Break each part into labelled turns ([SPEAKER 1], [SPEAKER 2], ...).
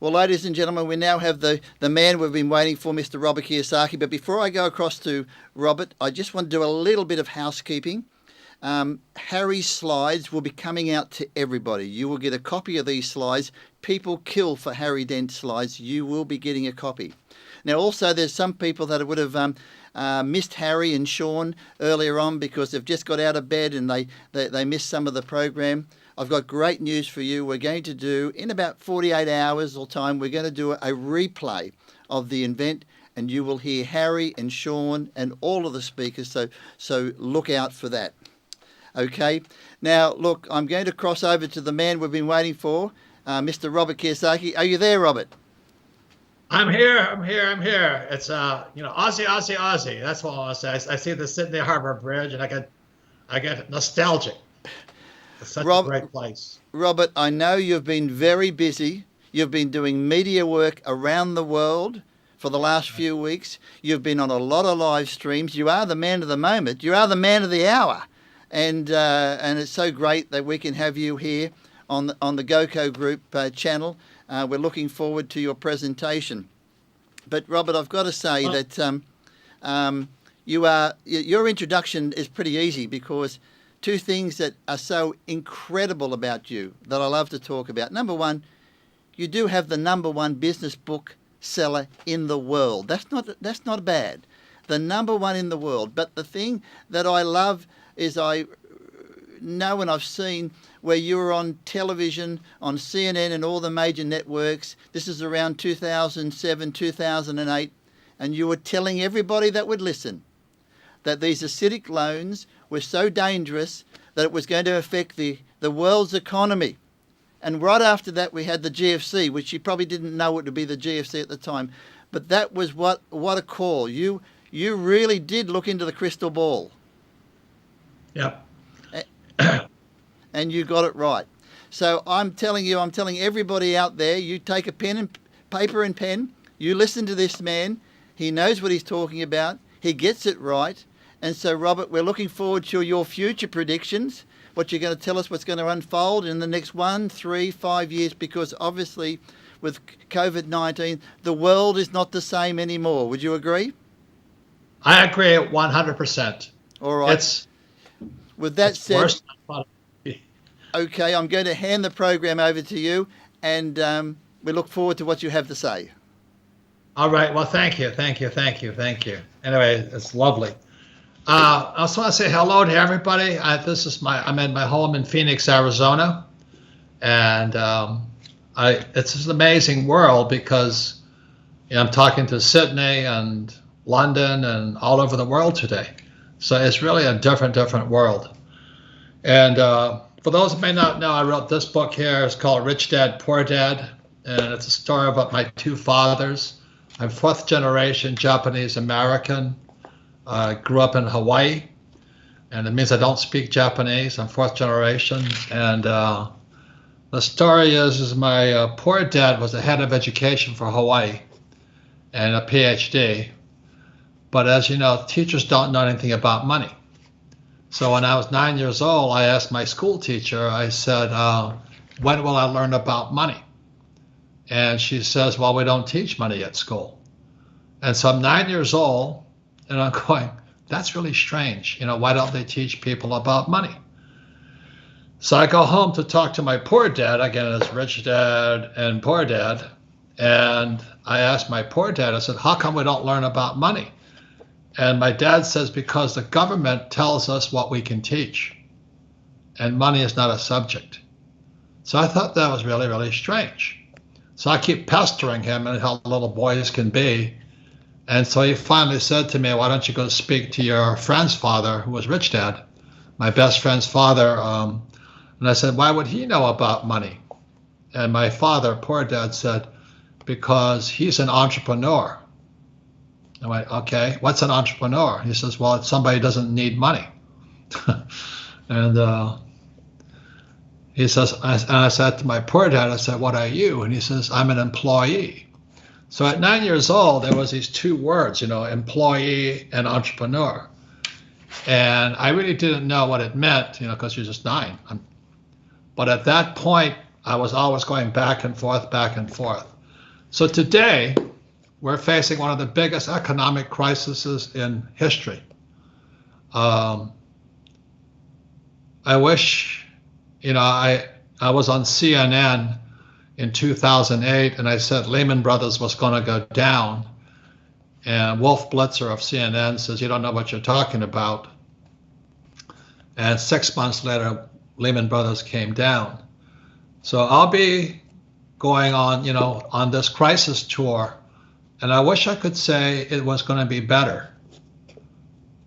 [SPEAKER 1] Well, ladies and gentlemen, we now have the man we've been waiting for, Mr. Robert Kiyosaki. But before I go across to Robert, I just want to do a little bit of housekeeping. Harry's slides will be coming out to everybody. You will get a copy of these slides. People kill for Harry Dent slides. You will be getting a copy. Now, also, there's some people that would have missed Harry and Sean earlier on because they've just got out of bed and they missed some of the program. I've got great news for you. We're going to do, in about 48 hours or time, we're going to do a replay of the event, and you will hear Harry and Sean and all of the speakers. So look out for that. Okay. Now, look, I'm going to cross over to the man we've been waiting for, Mr. Robert Kiyosaki. Are you there, Robert?
[SPEAKER 2] I'm here. It's Aussie, Aussie, Aussie. That's what I want to say. I see the Sydney Harbour Bridge, and I get nostalgic. It's such a great place.
[SPEAKER 1] Robert, I know you've been very busy. You've been doing media work around the world for the last few weeks. You've been on a lot of live streams. You are the man of the moment. You are the man of the hour. And it's so great that we can have you here on the GoCo Group channel. We're looking forward to your presentation. But Robert, I've got to say that your introduction is pretty easy, because two things that are so incredible about you that I love to talk about. Number one, you do have the #1 business book seller in the world. That's not bad. The #1 in the world. But the thing that I love is I know and I've seen where you were on television, on CNN and all the major networks. This is around 2007, 2008. And you were telling everybody that would listen that these acidic loans were so dangerous that it was going to affect the world's economy. And right after that, we had the GFC, which you probably didn't know it would be the GFC at the time. But that was what a call. You really did look into the crystal ball.
[SPEAKER 2] Yep.
[SPEAKER 1] And you got it right. So I'm telling everybody out there, you take a paper and pen, you listen to this man. He knows what he's talking about. He gets it right. And so, Robert, we're looking forward to your future predictions, what you're going to tell us, what's going to unfold in the next 1, 3, 5 years, because obviously with COVID-19, the world is not the same anymore. Would you agree?
[SPEAKER 2] I agree 100%.
[SPEAKER 1] All right. With that said,
[SPEAKER 2] worse than I thought it would be.
[SPEAKER 1] Okay, I'm going to hand the program over to you, and we look forward to what you have to say.
[SPEAKER 2] All right. Well, thank you. Anyway, it's lovely. I just want to say hello to everybody. I'm in my home in Phoenix, Arizona, and it's just an amazing world because I'm talking to Sydney and London and all over the world today. So it's really a different world. And for those who may not know, I wrote this book here. It's called Rich Dad, Poor Dad, and it's a story about my two fathers. I'm 4th generation Japanese American. I grew up in Hawaii, and it means I don't speak Japanese. I'm 4th generation, and the story is my poor dad was the head of education for Hawaii and a PhD. But as you know, teachers don't know anything about money. So when I was 9 years old, I asked my school teacher, I said, when will I learn about money? And she says, well, we don't teach money at school. And so I'm 9 years old, and I'm going, that's really strange. Why don't they teach people about money? So I go home to talk to my poor dad. Again, it's rich dad and poor dad. And I asked my poor dad, I said, how come we don't learn about money? And my dad says, because the government tells us what we can teach, and money is not a subject. So I thought that was really, really strange. So I keep pestering him and how little boys can be. And so he finally said to me, why don't you go speak to your friend's father, who was Rich Dad, my best friend's father. And I said, why would he know about money? And my father, poor dad, said, because he's an entrepreneur. I went, okay, what's an entrepreneur? He says, well, it's somebody who doesn't need money. And he says, and I said to my poor dad, I said, what are you? And he says, I'm an employee. So at 9 years old, there was these two words, employee and entrepreneur. And I really didn't know what it meant, because you're just 9. But at that point, I was always going back and forth. So today, we're facing one of the biggest economic crises in history. I wish, I was on CNN in 2008, and I said Lehman Brothers was going to go down. And Wolf Blitzer of CNN says, you don't know what you're talking about. And 6 months later, Lehman Brothers came down. So I'll be going on, on this crisis tour. And I wish I could say it was going to be better.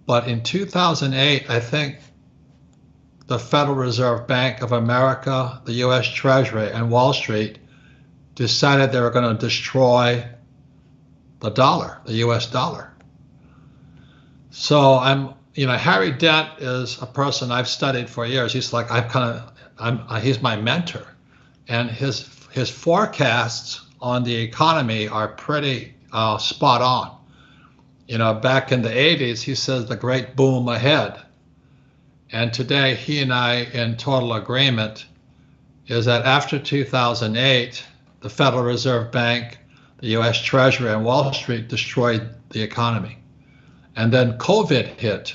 [SPEAKER 2] But in 2008, I think the Federal Reserve Bank of America, the U.S. Treasury, and Wall Street decided they were going to destroy the dollar, the U.S. dollar. So Harry Dent is a person I've studied for years. He's like, he's my mentor, and his forecasts on the economy are pretty spot on. Back in the 80s, he says the great boom ahead. And today, he and I, in total agreement, is that after 2008, the Federal Reserve Bank, the U.S. Treasury, and Wall Street destroyed the economy. And then COVID hit.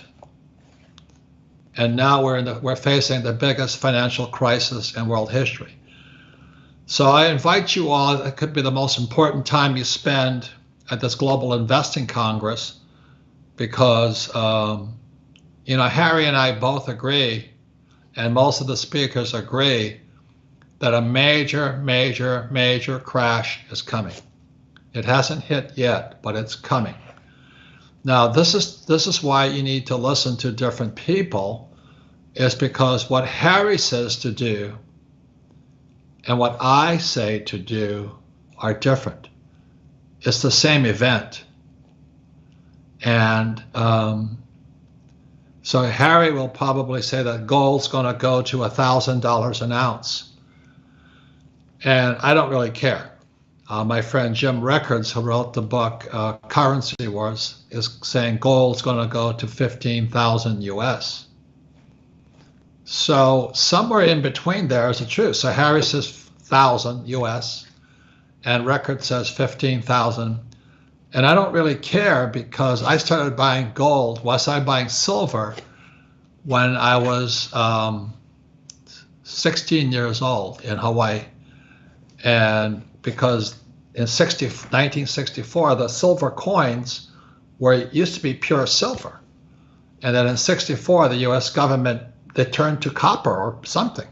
[SPEAKER 2] And now we're facing the biggest financial crisis in world history. So I invite you all, it could be the most important time you spend at this Global Investing Congress, because Harry and I both agree, and most of the speakers agree, that a major, major, major crash is coming. It hasn't hit yet, but it's coming. Now, this is why you need to listen to different people, is because what Harry says to do and what I say to do are different. It's the same event. And so Harry will probably say that gold's going to go to $1,000 an ounce. And I don't really care. My friend Jim Rickards, who wrote the book Currency Wars, is saying gold's going to go to 15,000 US. So somewhere in between there is the truth. So Harry says 1,000 US, and Rickards says 15,000. And I don't really care, because I started buying gold. I started buying silver when I was 16 years old in Hawaii. And because in 1964, the silver coins used to be pure silver. And then in 64, the US government, they turned to copper or something.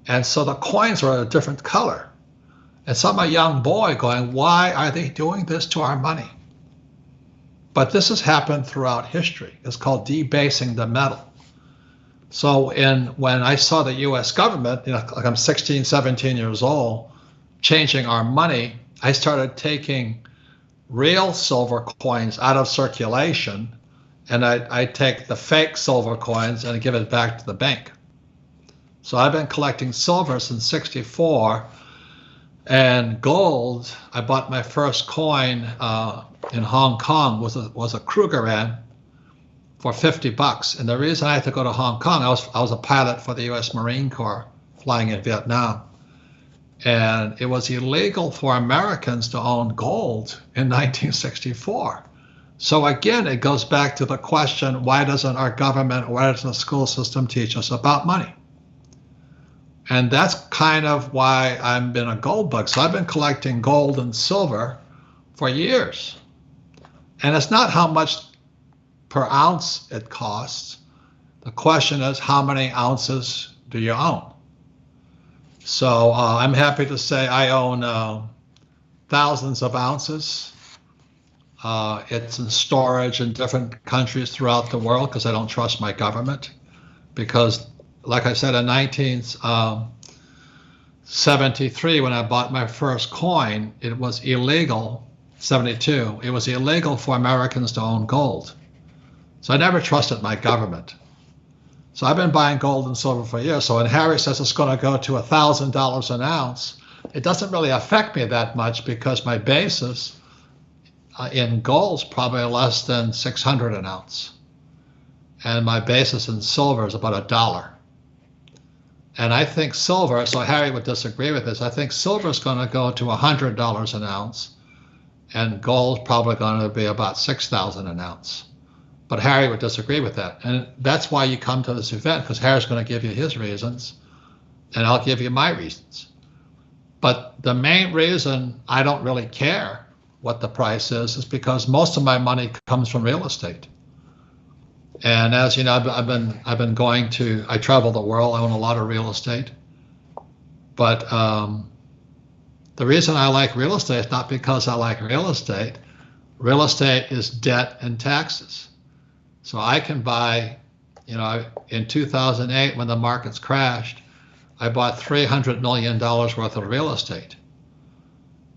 [SPEAKER 2] And so the coins were a different color. And so I'm a young boy going, why are they doing this to our money? But this has happened throughout history. It's called debasing the metal. So when I saw the US government, like I'm 16, 17 years old, changing our money, I started taking real silver coins out of circulation, and I take the fake silver coins and give it back to the bank. So I've been collecting silver since 64, and gold, I bought my first coin in Hong Kong, was a Krugerrand for $50. And the reason I had to go to Hong Kong, I was a pilot for the US Marine Corps flying in Vietnam. And it was illegal for Americans to own gold in 1964. So again, it goes back to the question, why doesn't our government, why doesn't the school system teach us about money? And that's kind of why I've been a gold bug. So I've been collecting gold and silver for years. And it's not how much per ounce it costs. The question is, how many ounces do you own? So I'm happy to say I own thousands of ounces. It's in storage in different countries throughout the world because I don't trust my government. Because, like I said, in 1973, when I bought my first coin, it was illegal, 72, it was illegal for Americans to own gold. So I never trusted my government. So I've been buying gold and silver for years. So when Harry says it's going to go to $1,000 an ounce, it doesn't really affect me that much because my basis in gold is probably less than 600 an ounce. And my basis in silver is about $1. And I think silver, so Harry would disagree with this, I think silver is going to go to $100 an ounce, and gold's probably going to be about 6,000 an ounce. But Harry would disagree with that. And that's why you come to this event, because Harry's going to give you his reasons, and I'll give you my reasons. But the main reason I don't really care what the price is because most of my money comes from real estate. And as you know, I've been going to, I travel the world, I own a lot of real estate. But the reason I like real estate is not because I like real estate. Real estate is debt and taxes. So I can buy, in 2008 when the markets crashed, I bought $300 million worth of real estate.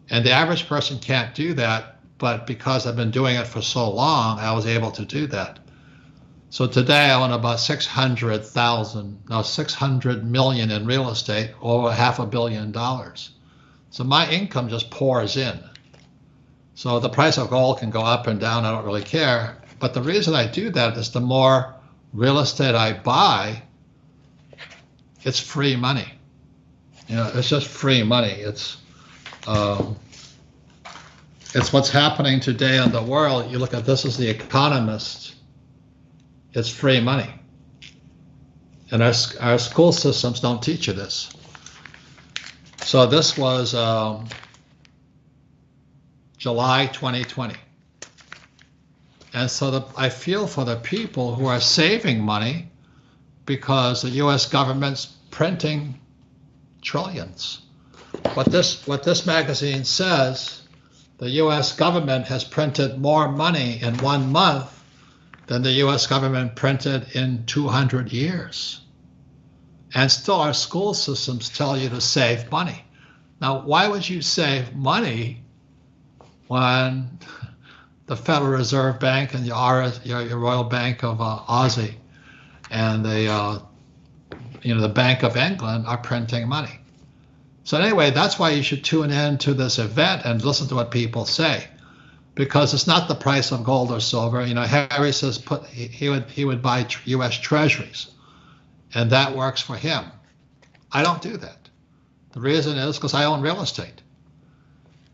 [SPEAKER 2] And the average person can't do that, but because I've been doing it for so long, I was able to do that. So today I own about 600 million in real estate, over $500 million. So my income just pours in. So the price of gold can go up and down, I don't really care. But the reason I do that is the more real estate I buy, it's free money. It's just free money. It's what's happening today in the world. You look at this as The Economist. It's free money. And our school systems don't teach you this. So this was July 2020. And so I feel for the people who are saving money because the U.S. government's printing trillions. What this magazine says, the U.S. government has printed more money in 1 month than the U.S. government printed in 200 years. And still our school systems tell you to save money. Now, why would you save money when the Federal Reserve Bank and your Royal Bank of Aussie and the Bank of England are printing money? So anyway, that's why you should tune in to this event and listen to what people say, because it's not the price of gold or silver. Harry says he would buy U.S. Treasuries, and that works for him. I don't do that. The reason is because I own real estate.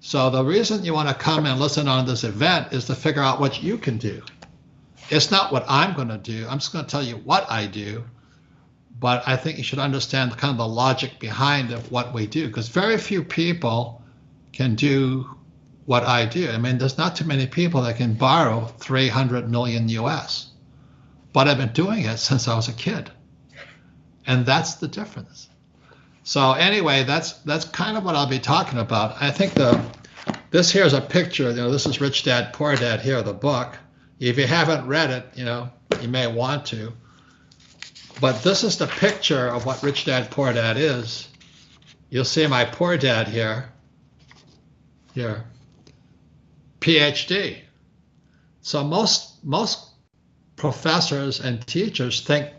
[SPEAKER 2] So the reason you want to come and listen on this event is to figure out what you can do. It's not what I'm going to do. I'm just going to tell you what I do. But I think you should understand kind of the logic behind what we do, because very few people can do what I do. I mean, there's not too many people that can borrow 300 million US, but I've been doing it since I was a kid. And that's the difference. So anyway, that's kind of what I'll be talking about. I think this here is a picture. This is Rich Dad, Poor Dad here, the book. If you haven't read it, you may want to. But this is the picture of what Rich Dad, Poor Dad is. You'll see my poor dad here. Here. PhD. So most professors and teachers think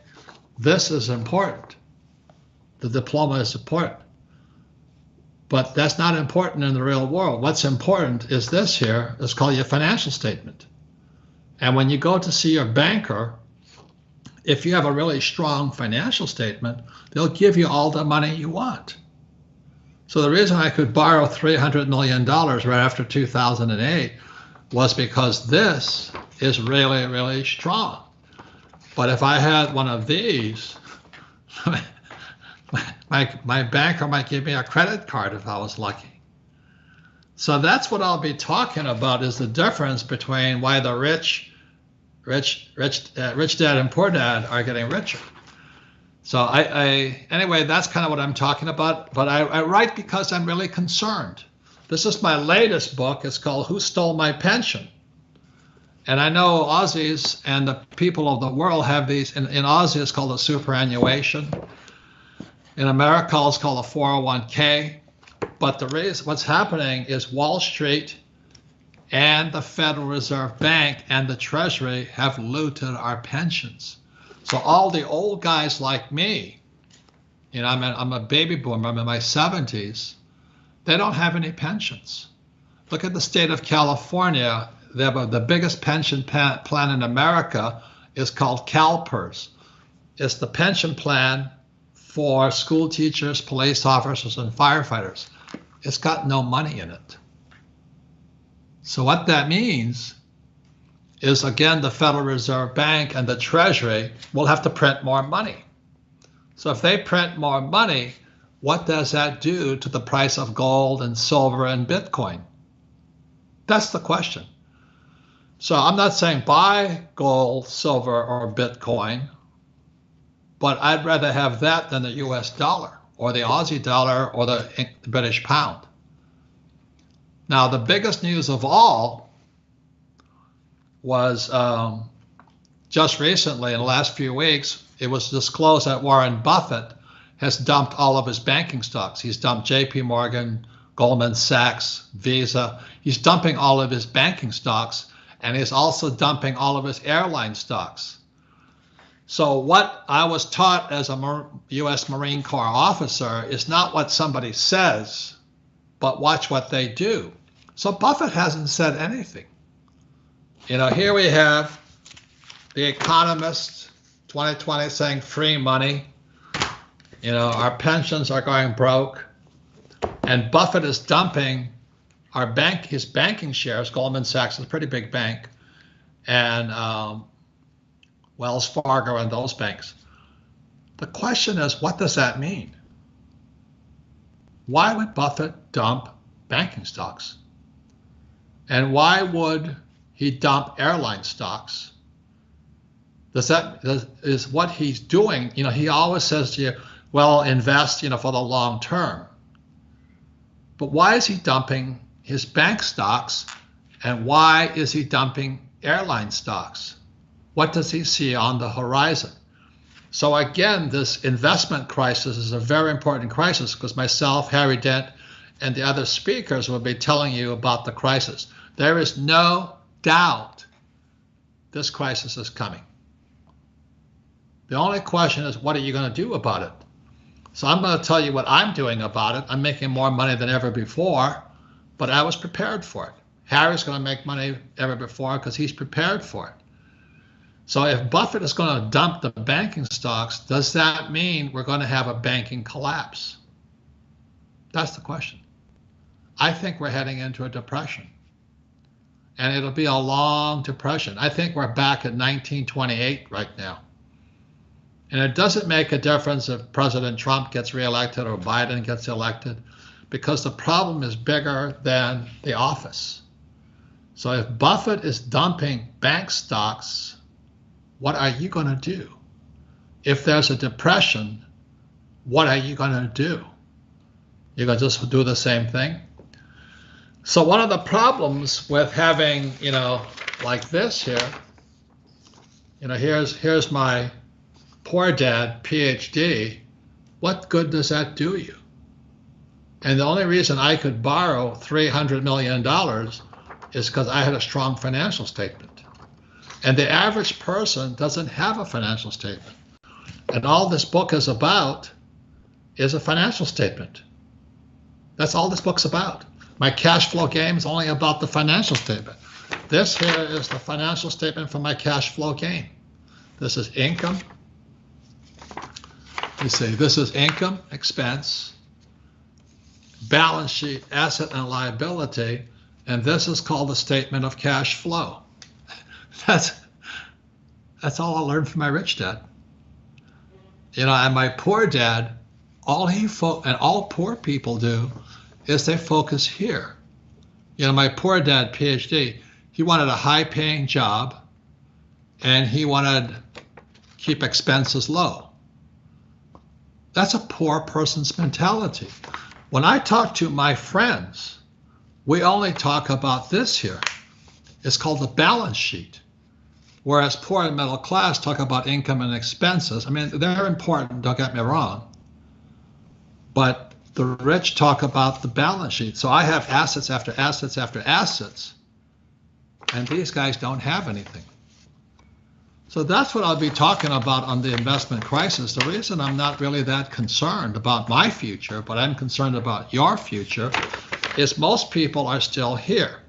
[SPEAKER 2] this is important. The diploma is important. But that's not important in the real world. What's important is this here. It's called your financial statement. And when you go to see your banker, if you have a really strong financial statement, they'll give you all the money you want. So the reason I could borrow $300 million right after 2008 was because this is really, really strong. But if I had one of these, my banker might give me a credit card if I was lucky. So that's what I'll be talking about, is the difference between why the rich dad and poor dad are getting richer. So anyway, that's kind of what I'm talking about. But I write because I'm really concerned. This is my latest book. It's called Who Stole My Pension? And I know Aussies and the people of the world have these. In Aussie, it's called a superannuation. In America, it's called a 401k. But what's happening is Wall Street and the Federal Reserve Bank and the Treasury have looted our pensions. So all the old guys like me, I'm a baby boomer, I'm in my 70s, they don't have any pensions. Look at the state of California. The biggest pension plan in America is called CalPERS. It's the pension plan for school teachers, police officers, and firefighters. It's got no money in it. So what that means is, again, the Federal Reserve Bank and the Treasury will have to print more money. So if they print more money, what does that do to the price of gold and silver and Bitcoin? That's the question. So I'm not saying buy gold, silver, or Bitcoin, but I'd rather have that than the US dollar or the Aussie dollar or the British pound. Now, the biggest news of all was just recently, in the last few weeks, it was disclosed that Warren Buffett has dumped all of his banking stocks. He's dumped JP Morgan, Goldman Sachs, Visa. He's dumping all of his banking stocks, and he's also dumping all of his airline stocks. So what I was taught as a U.S. Marine Corps officer is not what somebody says, but watch what they do. So Buffett hasn't said anything. Here we have The Economist 2020 saying free money. Our pensions are going broke. And Buffett is dumping his banking shares. Goldman Sachs is a pretty big bank. And Wells Fargo and those banks. The question is, what does that mean? Why would Buffett dump banking stocks? And why would he dump airline stocks? Is what he's doing, he always says to you, well, invest, for the long term. But why is he dumping his bank stocks? And why is he dumping airline stocks? What does he see on the horizon? So again, this investment crisis is a very important crisis because myself, Harry Dent, and the other speakers will be telling you about the crisis. There is no doubt this crisis is coming. The only question is, what are you going to do about it? So I'm going to tell you what I'm doing about it. I'm making more money than ever before, but I was prepared for it. Harry's going to make money ever before because he's prepared for it. So if Buffett is going to dump the banking stocks, does that mean we're going to have a banking collapse? That's the question. I think we're heading into a depression. And it'll be a long depression. I think we're back at 1928 right now. And it doesn't make a difference if President Trump gets reelected or Biden gets elected, because the problem is bigger than the office. So if Buffett is dumping bank stocks, what are you going to do? If there's a depression, what are you going to do? You're going to just do the same thing? So one of the problems with having, like this here, here's my poor dad, PhD. What good does that do you? And the only reason I could borrow $300 million is because I had a strong financial statement. And the average person doesn't have a financial statement. And all this book is about is a financial statement. That's all this book's about. My cash flow game is only about the financial statement. This here is the financial statement for my cash flow game. This is income. You see, this is income, expense, balance sheet, asset and liability, and this is called the statement of cash flow. That's all I learned from my rich dad. And my poor dad, and all poor people do is they focus here. My poor dad, PhD, he wanted a high-paying job, and he wanted to keep expenses low. That's a poor person's mentality. When I talk to my friends, we only talk about this here. It's called the balance sheet. Whereas poor and middle class talk about income and expenses. I mean, they're important, don't get me wrong. But the rich talk about the balance sheet. So I have assets after assets after assets, and these guys don't have anything. So that's what I'll be talking about on the investment crisis. The reason I'm not really that concerned about my future, but I'm concerned about your future, is most people are still here.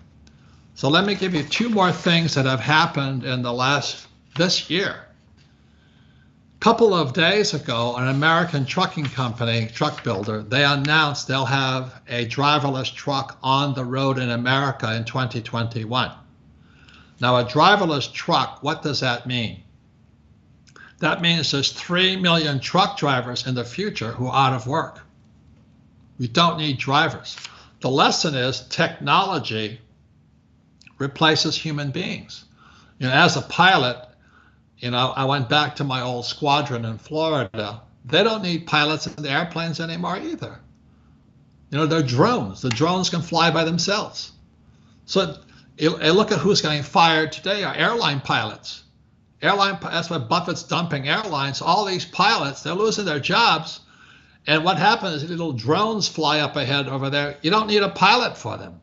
[SPEAKER 2] So let me give you two more things that have happened in this year. couple of days ago, an American trucking company, truck builder, they announced they'll have a driverless truck on the road in America in 2021. Now, a driverless truck, what does that mean? That means there's 3 million truck drivers in the future who are out of work. We don't need drivers. The lesson is technology replaces human beings. As a pilot, I went back to my old squadron in Florida. They don't need pilots in the airplanes anymore either. They're drones. The drones can fly by themselves. So look at who's getting fired today are airline pilots. That's why Buffett's dumping airlines. All these pilots, they're losing their jobs. And what happens is little drones fly up ahead over there. You don't need a pilot for them.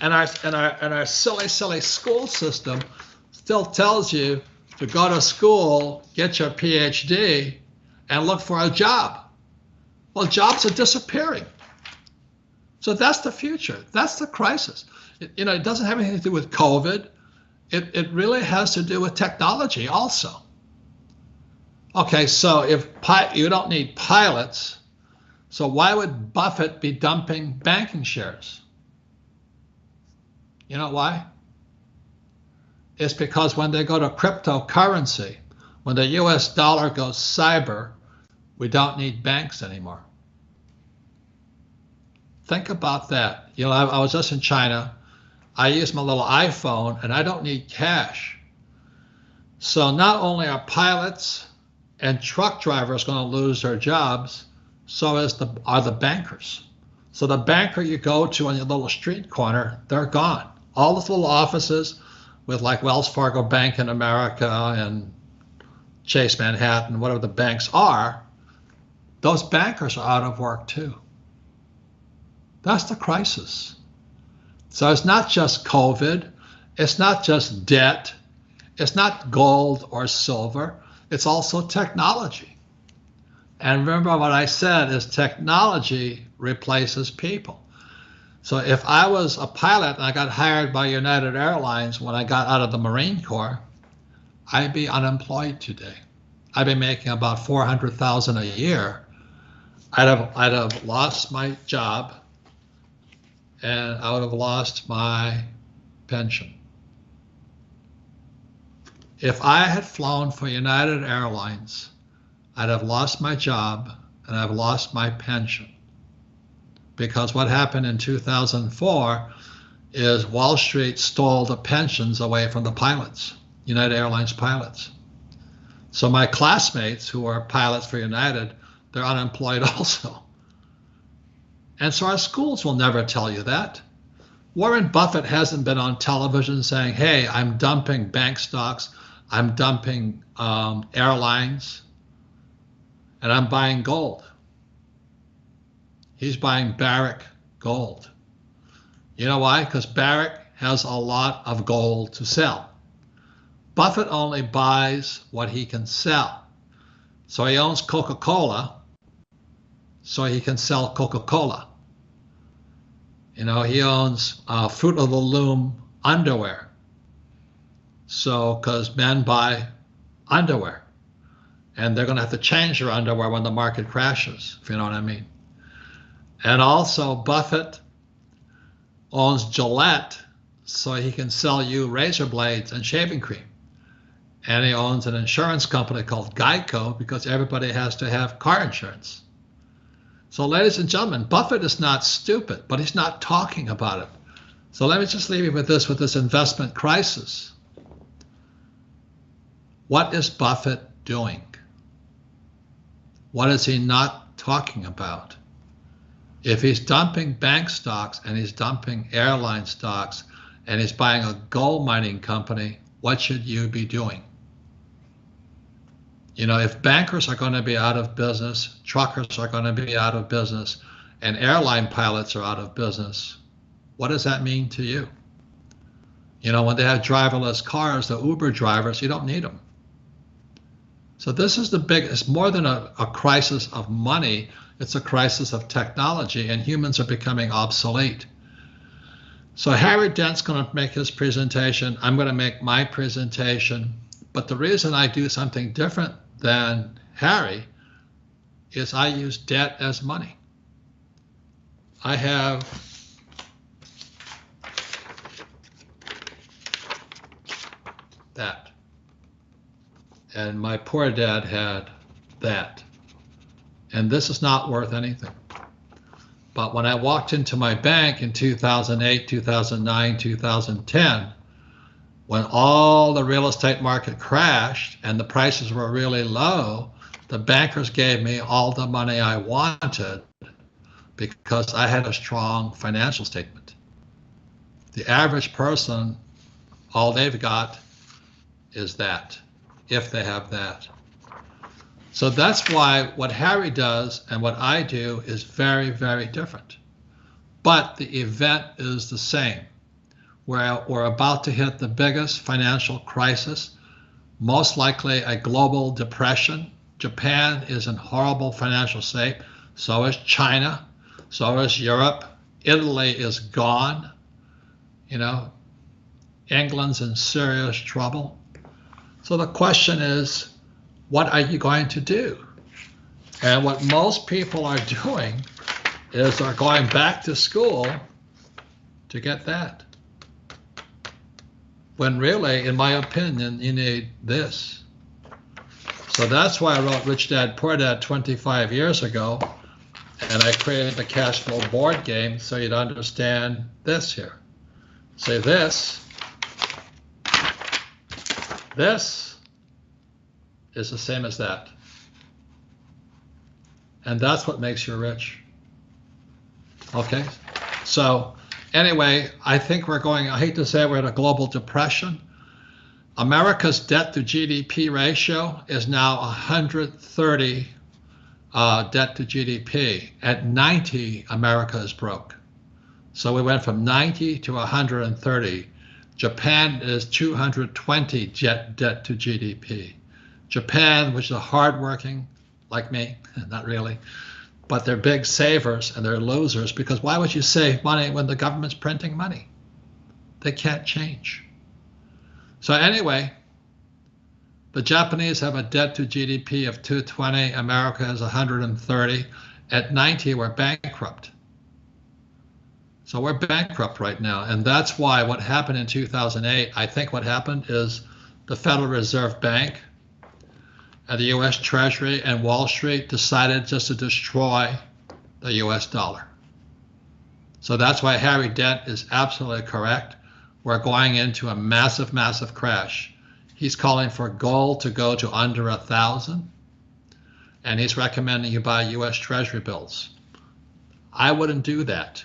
[SPEAKER 2] And our silly school system still tells you to go to school, get your PhD, and look for a job. Well, jobs are disappearing. So that's the future. That's the crisis. It doesn't have anything to do with COVID. It really has to do with technology also. Okay, so if you don't need pilots, so why would Buffett be dumping banking shares? You know why? It's because when they go to cryptocurrency, when the US dollar goes cyber, we don't need banks anymore. Think about that. I was just in China. I use my little iPhone and I don't need cash. So not only are pilots and truck drivers going to lose their jobs, so are the bankers. So the banker you go to on your little street corner, they're gone. All those little offices with like Wells Fargo Bank in America and Chase Manhattan, whatever the banks are, those bankers are out of work too. That's the crisis. So it's not just COVID, it's not just debt, it's not gold or silver, it's also technology. And remember what I said is technology replaces people. So if I was a pilot and I got hired by United Airlines when I got out of the Marine Corps, I'd be unemployed today. I'd be making about $400,000 a year. I'd have lost my job and I would have lost my pension. If I had flown for United Airlines, I'd have lost my job and I've lost my pension. Because what happened in 2004 is Wall Street stole the pensions away from the pilots, United Airlines pilots. So my classmates who are pilots for United, they're unemployed also. And so our schools will never tell you that. Warren Buffett hasn't been on television saying, hey, I'm dumping bank stocks, I'm dumping airlines, and I'm buying gold. He's buying Barrick gold. You know why? Because Barrick has a lot of gold to sell. Buffett only buys what he can sell. So he owns Coca-Cola, so he can sell Coca-Cola. He owns Fruit of the Loom underwear. So, because men buy underwear, and they're going to have to change their underwear when the market crashes, if you know what I mean. And also, Buffett owns Gillette, so he can sell you razor blades and shaving cream. And he owns an insurance company called Geico because everybody has to have car insurance. So, ladies and gentlemen, Buffett is not stupid, but he's not talking about it. So let me just leave you with this investment crisis. What is Buffett doing? What is he not talking about? If he's dumping bank stocks and he's dumping airline stocks and he's buying a gold mining company, what should you be doing? If bankers are going to be out of business, truckers are going to be out of business, and airline pilots are out of business, what does that mean to you? When they have driverless cars, the Uber drivers, you don't need them. So this is it's more than a crisis of money, it's a crisis of technology, and humans are becoming obsolete. So Harry Dent's going to make his presentation. I'm going to make my presentation. But the reason I do something different than Harry is I use debt as money. I have that. And my poor dad had that. And this is not worth anything. But when I walked into my bank in 2008, 2009, 2010, when all the real estate market crashed and the prices were really low, the bankers gave me all the money I wanted because I had a strong financial statement. The average person, all they've got is that, if they have that. So that's why what Harry does and what I do is very, very different. But the event is the same. We're about to hit the biggest financial crisis, most likely a global depression. Japan is in horrible financial shape. So is China. So is Europe. Italy is gone. England's in serious trouble. So the question is, what are you going to do? And what most people are doing is they're going back to school to get that. When really, in my opinion, you need this. So that's why I wrote Rich Dad, Poor Dad 25 years ago, and I created the cash flow board game so you'd understand this here. Say this is the same as that. And that's what makes you rich. Okay? So anyway, I think I hate to say we're in a global depression. America's debt to GDP ratio is now 130 debt to GDP. At 90, America is broke. So we went from 90 to 130. Japan is 220 debt to GDP. Japan, which is hardworking, like me, not really, but they're big savers and they're losers, because why would you save money when the government's printing money? They can't change. So anyway, the Japanese have a debt to GDP of 220, America has 130. At 90, we're bankrupt. So we're bankrupt right now, and that's why what happened in 2008, I think what happened is the Federal Reserve Bank and the U.S. Treasury and Wall Street decided just to destroy the U.S. dollar. So that's why Harry Dent is absolutely correct. We're going into a massive, massive crash. He's calling for gold to go to under 1,000, and he's recommending you buy U.S. Treasury bills. I wouldn't do that.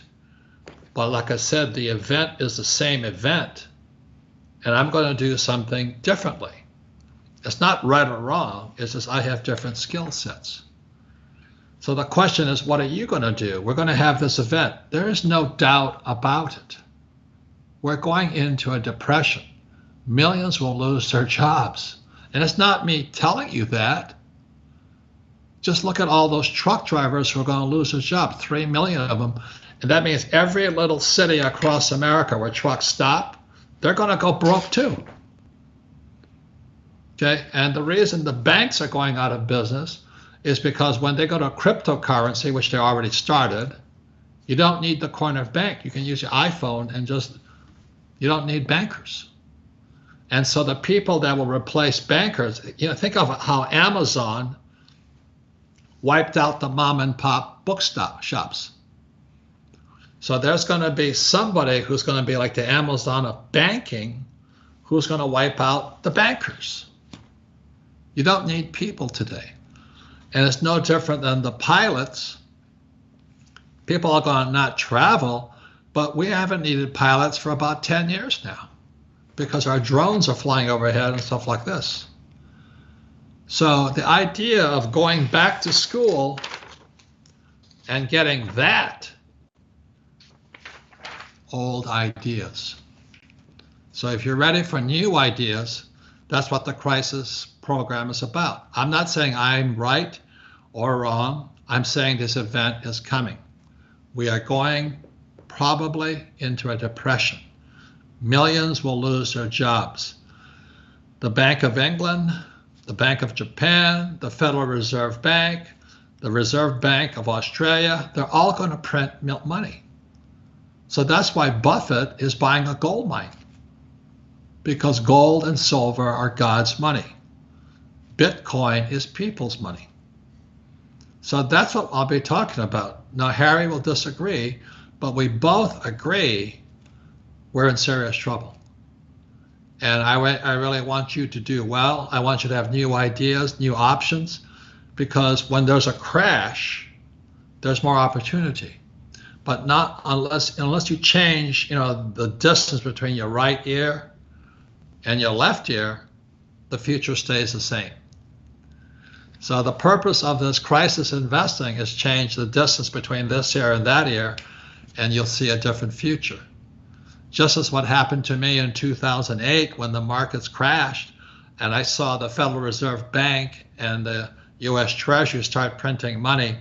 [SPEAKER 2] But like I said, the event is the same event, and I'm going to do something differently. It's not right or wrong, it's just I have different skill sets. So the question is, what are you going to do? We're going to have this event. There is no doubt about it. We're going into a depression. Millions will lose their jobs. And it's not me telling you that. Just look at all those truck drivers who are going to lose their job, 3 million of them. And that means every little city across America where trucks stop, they're going to go broke too. Okay, and the reason the banks are going out of business is because when they go to cryptocurrency, which they already started, you don't need the corner bank. You can use your iPhone and you don't need bankers. And so the people that will replace bankers, think of how Amazon wiped out the mom and pop shops. So there's going to be somebody who's going to be like the Amazon of banking, who's going to wipe out the bankers. You don't need people today. And it's no different than the pilots. People are going to not travel, but we haven't needed pilots for about 10 years now because our drones are flying overhead and stuff like this. So the idea of going back to school and getting that, old ideas. So if you're ready for new ideas, that's what the crisis program is about. I'm not saying I'm right or wrong. I'm saying this event is coming. We are going probably into a depression. Millions will lose their jobs. The Bank of England the Bank of Japan, the Federal Reserve Bank, the Reserve Bank of Australia, they're all going to print money. So that's why Buffett is buying a gold mine, because gold and silver are God's money. Bitcoin is people's money. So that's what I'll be talking about. Now, Harry will disagree, but we both agree we're in serious trouble. And I really want you to do well. I want you to have new ideas, new options, because when there's a crash, there's more opportunity. But not unless you change, the distance between your right ear and your left ear, the future stays the same. So the purpose of this crisis investing is change the distance between this ear and that ear, and you'll see a different future. Just as what happened to me in 2008 when the markets crashed and I saw the Federal Reserve Bank and the US Treasury start printing money,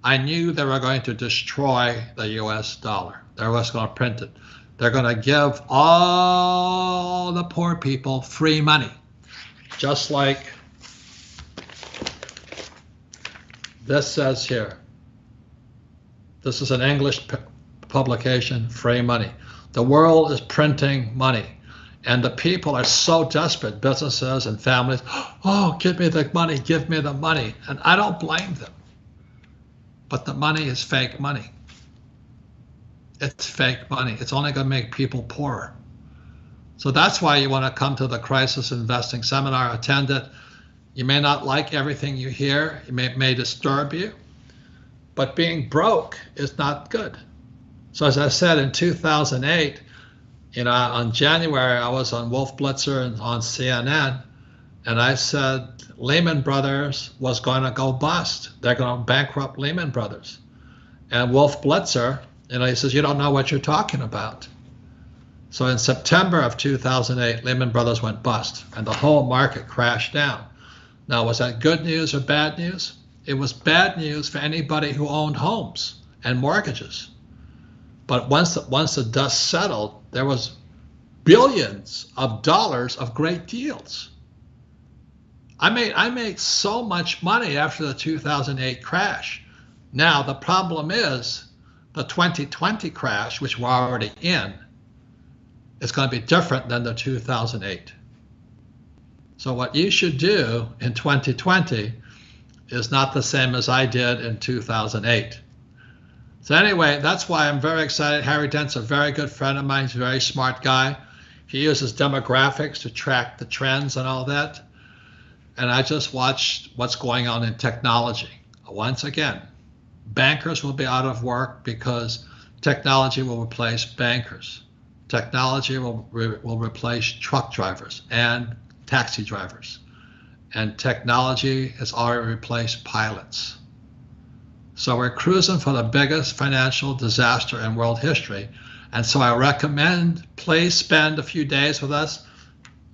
[SPEAKER 2] I knew they were going to destroy the US dollar. They were going to print it. They're going to give all the poor people free money, just like this says here. This is an English publication, free money. The world is printing money, and the people are so desperate, businesses and families, oh, give me the money, give me the money. And I don't blame them. But the money is fake money. It's fake money. It's only going to make people poorer. So that's why you want to come to the Crisis Investing Seminar, attend it. You may not like everything you hear. It may disturb you. But being broke is not good. So as I said, in 2008, on January, I was on Wolf Blitzer and on CNN, and I said Lehman Brothers was going to go bust. They're going to bankrupt Lehman Brothers. And Wolf Blitzer, he says, you don't know what you're talking about. So in September of 2008, Lehman Brothers went bust, and the whole market crashed down. Now, was that good news or bad news? It was bad news for anybody who owned homes and mortgages. But once the dust settled, there was billions of dollars of great deals. I made so much money after the 2008 crash. Now the problem is the 2020 crash, which we're already in, is going to be different than the 2008. So what you should do in 2020 is not the same as I did in 2008. So anyway, that's why I'm very excited. Harry Dent's a very good friend of mine. He's a very smart guy. He uses demographics to track the trends and all that. And I just watched what's going on in technology. Once again, bankers will be out of work because technology will replace bankers. Technology will replace truck drivers and taxi drivers. And technology has already replaced pilots. So we're cruising for the biggest financial disaster in world history. And so I recommend, please spend a few days with us,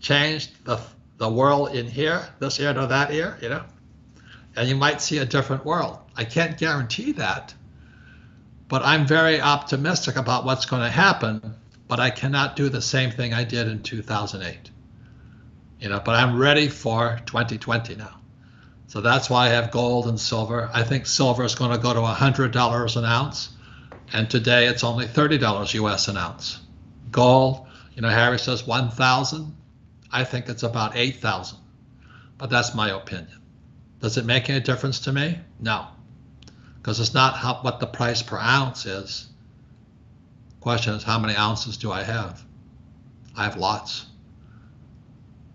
[SPEAKER 2] change the world in here, this ear to that ear, and you might see a different world. I can't guarantee that, but I'm very optimistic about what's going to happen, but I cannot do the same thing I did in 2008. But I'm ready for 2020 now. So that's why I have gold and silver. I think silver is going to go to $100 an ounce. And today it's only $30 US an ounce. Gold, Harry says 1,000. I think it's about 8,000. But that's my opinion. Does it make any difference to me? No. Because it's not what the price per ounce is. The question is, how many ounces do I have? I have lots.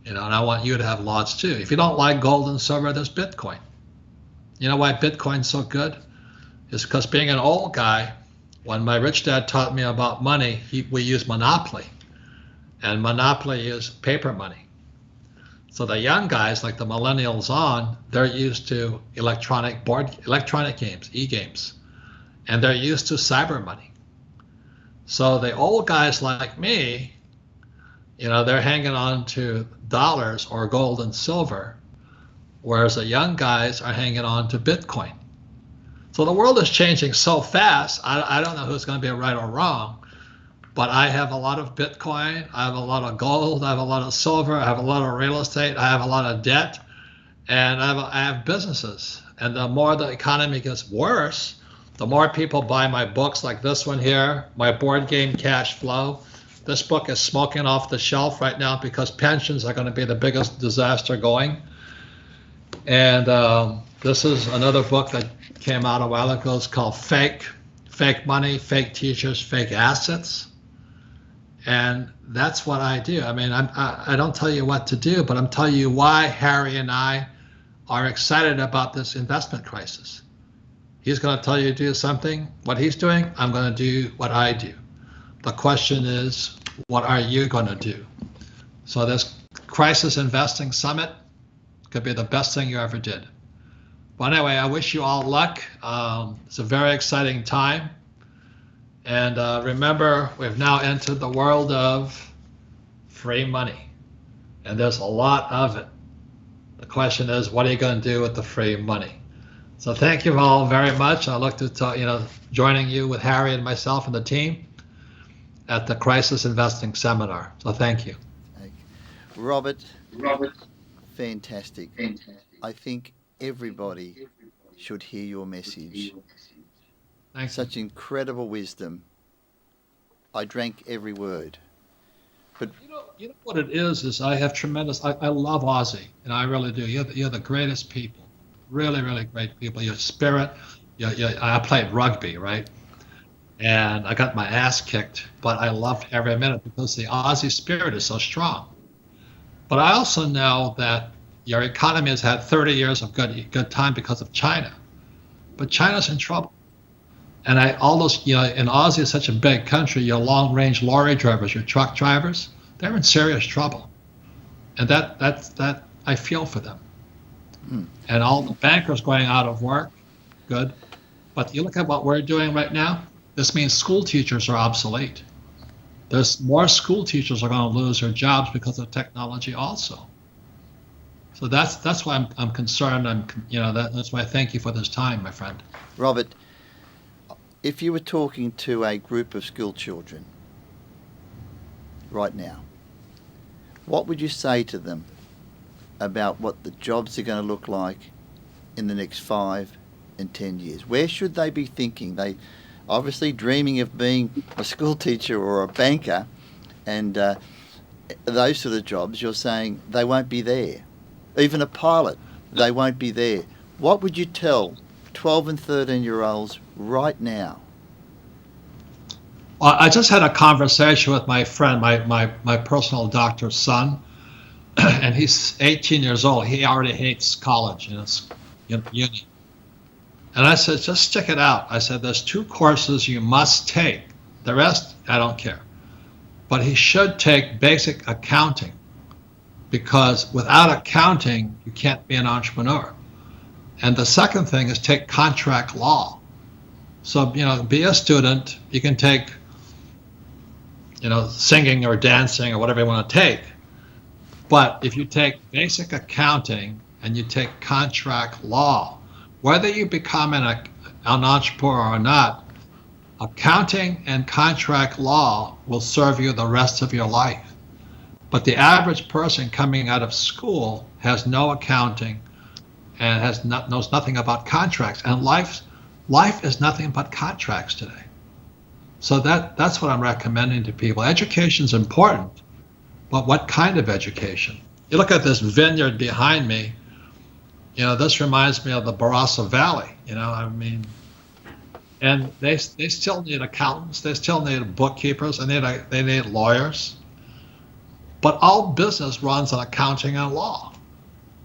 [SPEAKER 2] And I want you to have lots too. If you don't like gold and silver, there's Bitcoin. You know why Bitcoin's so good? It's because being an old guy, when my rich dad taught me about money, we use Monopoly. And Monopoly is paper money. So the young guys, like the millennials on, they're used to electronic games, e-games. And they're used to cyber money. So the old guys like me, they're hanging on to dollars or gold and silver, whereas the young guys are hanging on to Bitcoin. So the world is changing so fast, I don't know who's going to be right or wrong, but I have a lot of Bitcoin, I have a lot of gold, I have a lot of silver, I have a lot of real estate, I have a lot of debt, and I have businesses. And the more the economy gets worse, the more people buy my books like this one here, my board game Cash Flow. This book is smoking off the shelf right now because pensions are going to be the biggest disaster going. And this is another book that came out a while ago. It's called Fake Money, Fake Teachers, Fake Assets. And that's what I do. I mean, I don't tell you what to do, but I'm telling you why Harry and I are excited about this investment crisis. He's going to tell you to do something, what he's doing, I'm going to do what I do. The question is, what are you going to do? So this Crisis Investing Summit could be the best thing you ever did. But anyway, I wish you all luck. It's a very exciting time. And remember, we've now entered the world of free money. And there's a lot of it. The question is, what are you going to do with the free money? So thank you all very much. I look to joining you with Harry and myself and the team at the Crisis Investing Seminar. So thank you.
[SPEAKER 1] Robert, fantastic. I think everybody should hear your message.
[SPEAKER 2] Thanks.
[SPEAKER 1] Such incredible wisdom. I drank every word. But
[SPEAKER 2] you know what it is I have tremendous, I love Aussie, and I really do. You're the greatest people, really, really great people. Your spirit, I played rugby, right? And I got my ass kicked, but I loved every minute because the Aussie spirit is so strong. But I also know that your economy has had 30 years of good time because of China. But China's in trouble. And all those, and Aussie is such a big country, your long-range lorry drivers, your truck drivers, they're in serious trouble. And that I feel for them. And all the bankers going out of work, good. But you look at what we're doing right now, this means school teachers are obsolete. There's more school teachers are going to lose their jobs because of technology also. So that's why I'm concerned. That's why I thank you for this time, my friend.
[SPEAKER 1] Robert, if you were talking to a group of school children right now, what would you say to them about what the jobs are going to look like in the next 5 and 10 years? Where should they be thinking? They obviously dreaming of being a school teacher or a banker, and those sort of jobs, you're saying they won't be there. Even a pilot, they won't be there. What would you tell 12 and 13-year-olds right now?
[SPEAKER 2] Well, I just had a conversation with my friend, my personal doctor's son, and he's 18 years old. He already hates college, uni. And I said, just stick it out. I said, there's 2 courses you must take. The rest, I don't care. But he should take basic accounting, because without accounting, you can't be an entrepreneur. And the second thing is take contract law. So, be a student. You can take, singing or dancing or whatever you want to take. But if you take basic accounting and you take contract law, whether you become an entrepreneur or not, accounting and contract law will serve you the rest of your life. But the average person coming out of school has no accounting and knows nothing about contracts. And life is nothing but contracts today. So that's what I'm recommending to people. Education is important, but what kind of education? You look at this vineyard behind me. This reminds me of the Barossa Valley. And they still need accountants. They still need bookkeepers, and they need lawyers. But all business runs on accounting and law.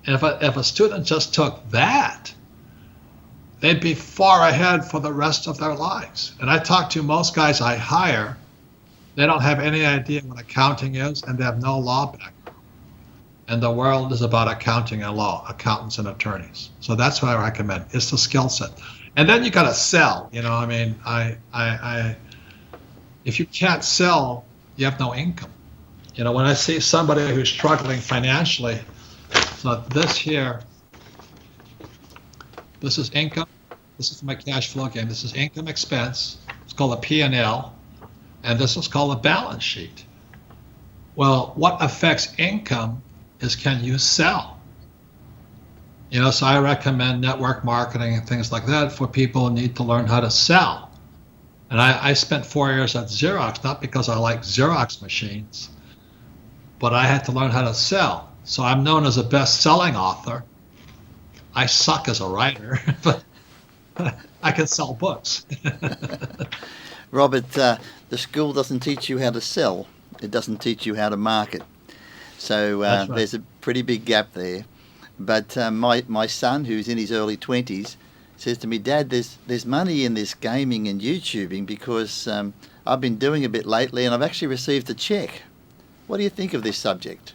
[SPEAKER 2] And if a student just took that, they'd be far ahead for the rest of their lives. And I talk to most guys I hire, they don't have any idea what accounting is, and they have no law background. And the world is about accounting and law, accountants and attorneys. So that's what I recommend. It's the skill set. And then you got to sell. If you can't sell, you have no income. When I see somebody who's struggling financially, so this is income. This is my cash flow game. This is income expense. It's called a P&L. And this is called a balance sheet. Well, what affects income is, can you sell? So I recommend network marketing and things like that for people who need to learn how to sell. And I spent 4 years at Xerox, not because I like Xerox machines, but I had to learn how to sell. So I'm known as a best-selling author. I suck as a writer, but I can sell books.
[SPEAKER 1] Robert, the school doesn't teach you how to sell. It doesn't teach you how to market. So
[SPEAKER 2] That's right.
[SPEAKER 1] there's a pretty big gap there. But my son, who's in his early 20s, says to me, Dad, there's money in this gaming and YouTubing because I've been doing a bit lately and I've actually received a check. What do you think of this subject?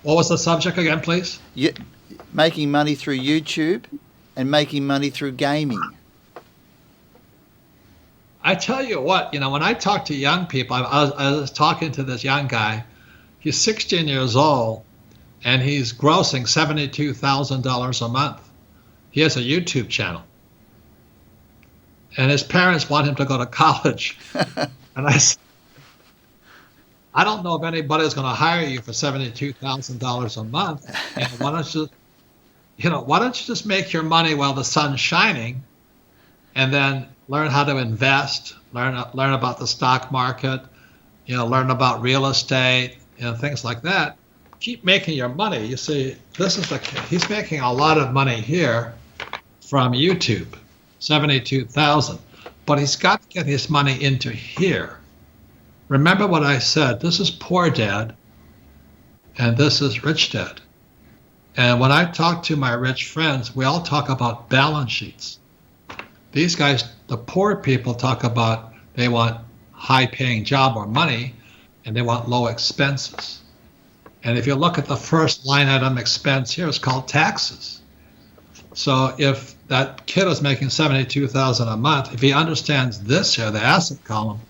[SPEAKER 2] What was the subject again, please?
[SPEAKER 1] Making money through YouTube and making money through gaming.
[SPEAKER 2] I tell you what, when I talk to young people, I was talking to this young guy. He's 16 years old, and he's grossing $72,000 a month. He has a YouTube channel. And his parents want him to go to college. And I said, I don't know if anybody's going to hire you for $72,000 a month. Why don't you just make your money while the sun's shining, and then learn how to invest, learn about the stock market, learn about real estate, things like that. Keep making your money. You see, he's making a lot of money here from YouTube, 72,000, but he's got to get his money into here. Remember what I said, this is poor dad, and this is rich dad. And when I talk to my rich friends, we all talk about balance sheets. These guys, the poor people, talk about they want high-paying job or money, and they want low expenses. And if you look at the first line item expense here, it's called taxes. So if that kid is making $72,000 a month, if he understands this here, the asset column,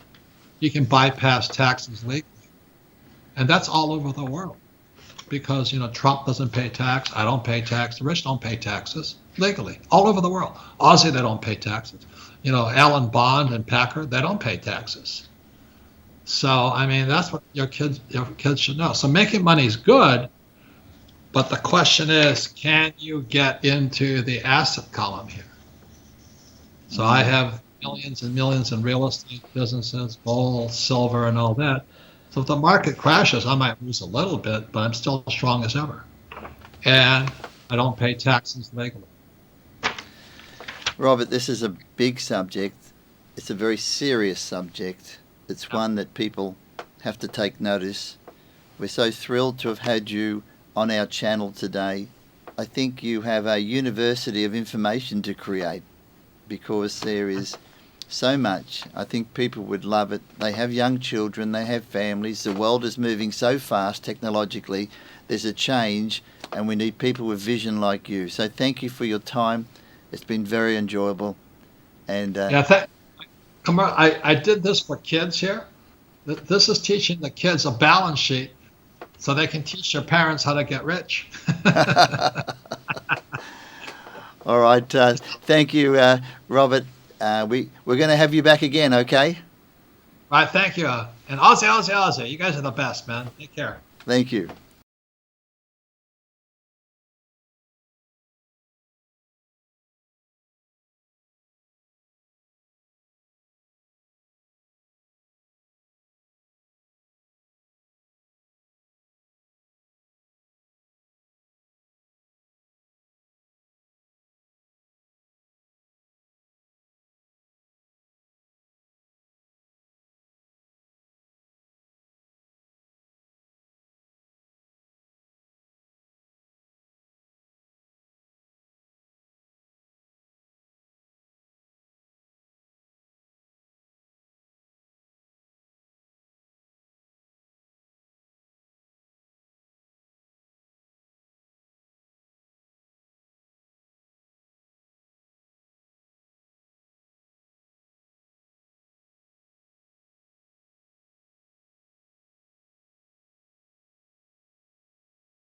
[SPEAKER 2] he can bypass taxes legally. And that's all over the world. Because, Trump doesn't pay tax, I don't pay tax, the rich don't pay taxes legally, all over the world. Aussie, they don't pay taxes. Allen Bond and Packard, they don't pay taxes. So, that's what your kids should know. So making money is good, but the question is, can you get into the asset column here? So I have millions and millions in real estate businesses, gold, silver, and all that. So if the market crashes, I might lose a little bit, but I'm still as strong as ever. And I don't pay taxes legally.
[SPEAKER 1] Robert, this is a big subject. It's a very serious subject. It's one that people have to take notice. We're so thrilled to have had you on our channel today. I think you have a university of information to create because there is so much. I think people would love it. They have young children, they have families. The world is moving so fast technologically. There's a change and we need people with vision like you. So thank you for your time. It's been very enjoyable. And
[SPEAKER 2] I did this for kids here. This is teaching the kids a balance sheet so they can teach their parents how to get rich.
[SPEAKER 1] All right. Thank you, Robert. We're going to have you back again, okay?
[SPEAKER 2] All right, thank you. And Aussie. You guys are the best, man. Take care.
[SPEAKER 1] Thank you.